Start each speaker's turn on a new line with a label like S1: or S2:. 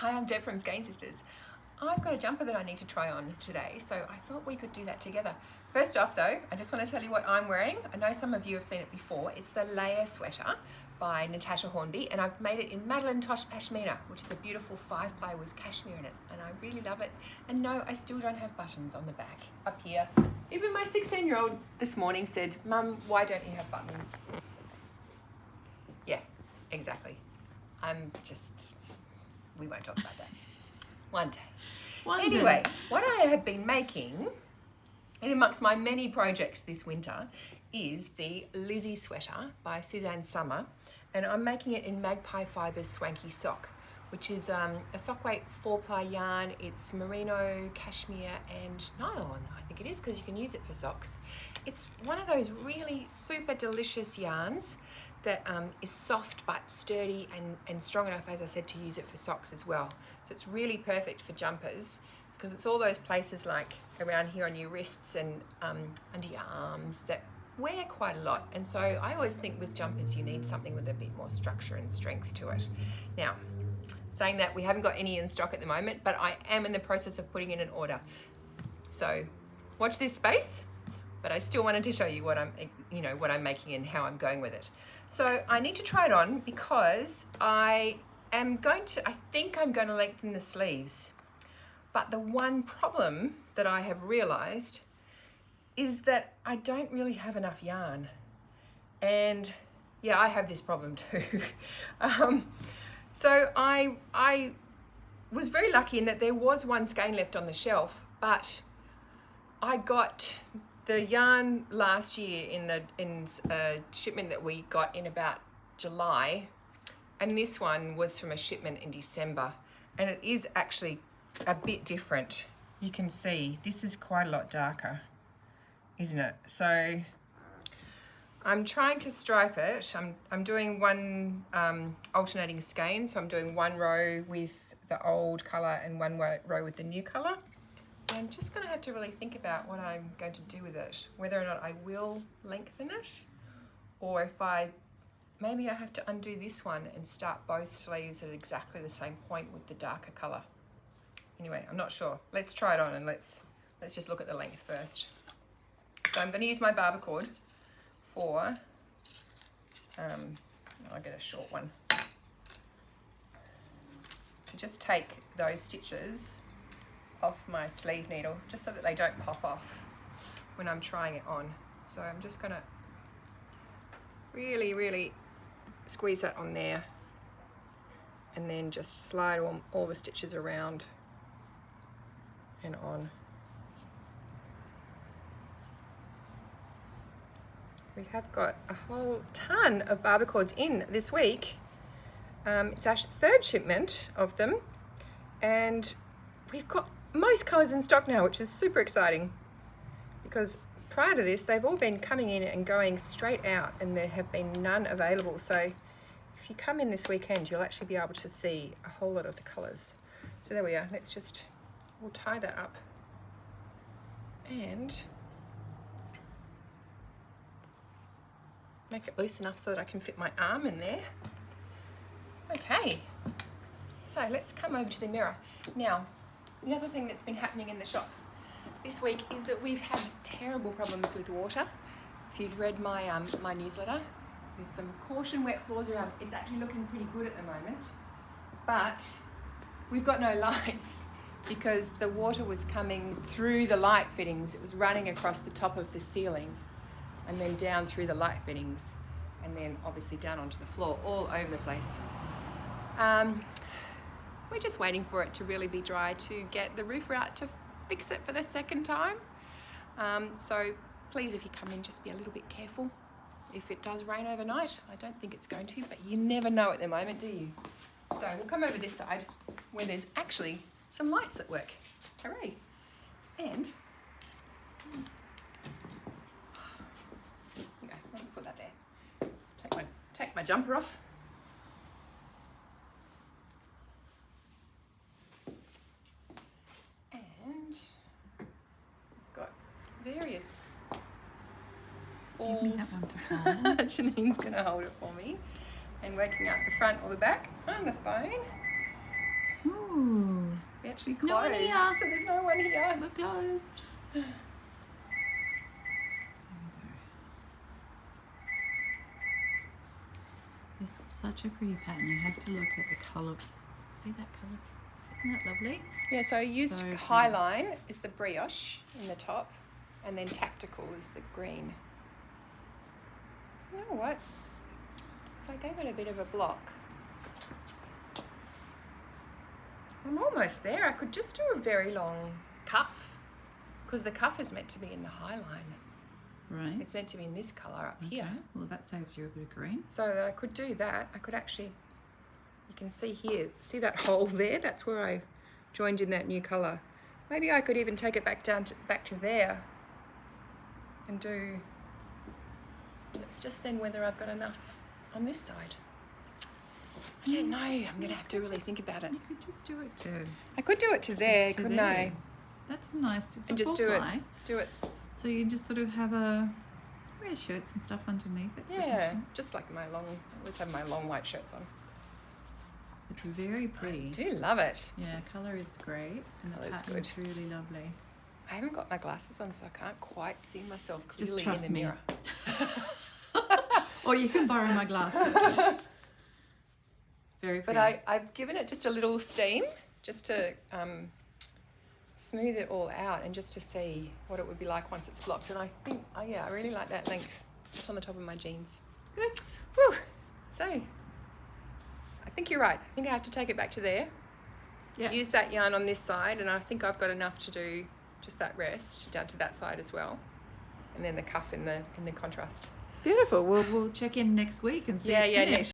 S1: Hi, I'm Deb from Skein Sisters. I've got a jumper that I need to try on today, so I thought we could do that together. First off though, I just want to tell you what I'm wearing. I know some of you have seen it before. It's the Layer Sweater by Natasha Hornby, and I've made it in Madeline Tosh Pashmina, which is a beautiful 5-ply with cashmere in it, and I really love it. And no, I still don't have buttons on the back up here. Even my 16-year-old this morning said, "Mum, why don't you have buttons?" Yeah, exactly. We won't talk about that. One day. Anyway, what I have been making, and amongst my many projects this winter, is the Lizzie Sweater by Suzanne Summer, and I'm making it in Magpie Fibers Swanky Sock, which is a sock weight 4-ply yarn. It's merino, cashmere and nylon, I think it is, because you can use it for socks. It's one of those really super delicious yarns that is soft but sturdy and strong enough, as I said, to use it for socks as well. So it's really perfect for jumpers because it's all those places like around here on your wrists and under your arms that wear quite a lot. And so I always think with jumpers you need something with a bit more structure and strength to it. Now, saying that, we haven't got any in stock at the moment, but I am in the process of putting in an order. So watch this space. But I still wanted to show you what I'm making and how I'm going with it. So I need to try it on because I think I'm going to lengthen the sleeves. But the one problem that I have realized is that I don't really have enough yarn. And yeah, I have this problem too. So I was very lucky in that there was one skein left on the shelf, but I got the yarn last year in a shipment that we got in about July, and this one was from a shipment in December, and it is actually a bit different. You can see this is quite a lot darker, isn't it? So I'm trying to stripe it. I'm doing one alternating skein, so I'm doing one row with the old colour and one row with the new colour. I'm just going to have to really think about what I'm going to do with it, whether or not I will lengthen it, or if maybe I have to undo this one and start both sleeves at exactly the same point with the darker colour. Anyway, I'm not sure. Let's try it on and let's just look at the length first. So I'm going to use my barber cord for, I'll get a short one, to just take those stitches off my sleeve needle, just so that they don't pop off when I'm trying it on. So I'm just gonna really squeeze that on there and then just slide all the stitches around and on. We have got a whole ton of barber cords in this week. It's our third shipment of them, and we've got most colours in stock now, which is super exciting, because prior to this they've all been coming in and going straight out and there have been none available. So if you come in this weekend you'll actually be able to see a whole lot of the colours. So there we are. We'll tie that up and make it loose enough so that I can fit my arm in there. Okay, so let's come over to the mirror. Now, the other thing that's been happening in the shop this week is that we've had terrible problems with water. If you've read my my newsletter, there's some caution wet floors around. It's actually looking pretty good at the moment, but we've got no lights because the water was coming through the light fittings. It was running across the top of the ceiling and then down through the light fittings and then obviously down onto the floor, all over the place. We're just waiting for it to really be dry to get the roofer out to fix it for the second time. So please, if you come in, just be a little bit careful. If it does rain overnight, I don't think it's going to, but you never know at the moment, do you? So we'll come over this side where there's actually some lights that work. Hooray. And, okay, let me put that there. Take my jumper off. Various balls.
S2: Give me that one to hold.
S1: Janine's going to hold it for me. And working out the front or the back on the phone.
S2: Ooh, Oh.
S1: We actually
S2: There's no one
S1: closed,
S2: here.
S1: so there's no one here.
S2: We're closed. This is such a pretty pattern. You have to look at the colour. See that colour? Isn't that lovely?
S1: Yeah, so I used
S2: So
S1: Highline is the brioche in the top, and then Tactical is the green. You know what? So I gave it a bit of a block. I'm almost there. I could just do a very long cuff, because the cuff is meant to be in the Highline.
S2: Right.
S1: It's meant to be in this colour up
S2: Okay.
S1: here.
S2: Well, that saves you a bit of green.
S1: So that I could do that. I could actually, you can see here, see that hole there? That's where I joined in that new colour. Maybe I could even take it back to there and do, it's just then whether I've got enough on this side. I don't know. I'm going to have to really think about it.
S2: You could just do it too.
S1: I could do it to there, couldn't
S2: there.
S1: I?
S2: That's nice. It's
S1: And
S2: a
S1: just
S2: full
S1: do it.
S2: ply.
S1: Do it.
S2: So you just sort of have wear shirts and stuff underneath it.
S1: Yeah, just like I always have my long white shirts on.
S2: It's very pretty.
S1: I do love it.
S2: Yeah, colour is great. And the
S1: Colour's
S2: pattern's really lovely.
S1: I haven't got my glasses on, so I can't quite see myself
S2: Just
S1: clearly
S2: trust
S1: in the
S2: me.
S1: mirror.
S2: Or you can borrow my glasses. Very pretty.
S1: But I've given it just a little steam, just to smooth it all out and just to see what it would be like once it's blocked. And I think, oh yeah, I really like that length just on the top of my jeans.
S2: Good.
S1: Whew. So, I think you're right. I think I have to take it back to there.
S2: Yeah.
S1: Use that yarn on this side, and I think I've got enough to do just that rest down to that side as well. And then the cuff in the contrast.
S2: Beautiful. Well, we'll check in next week and see.
S1: Yeah,
S2: it
S1: yeah,
S2: finished.
S1: next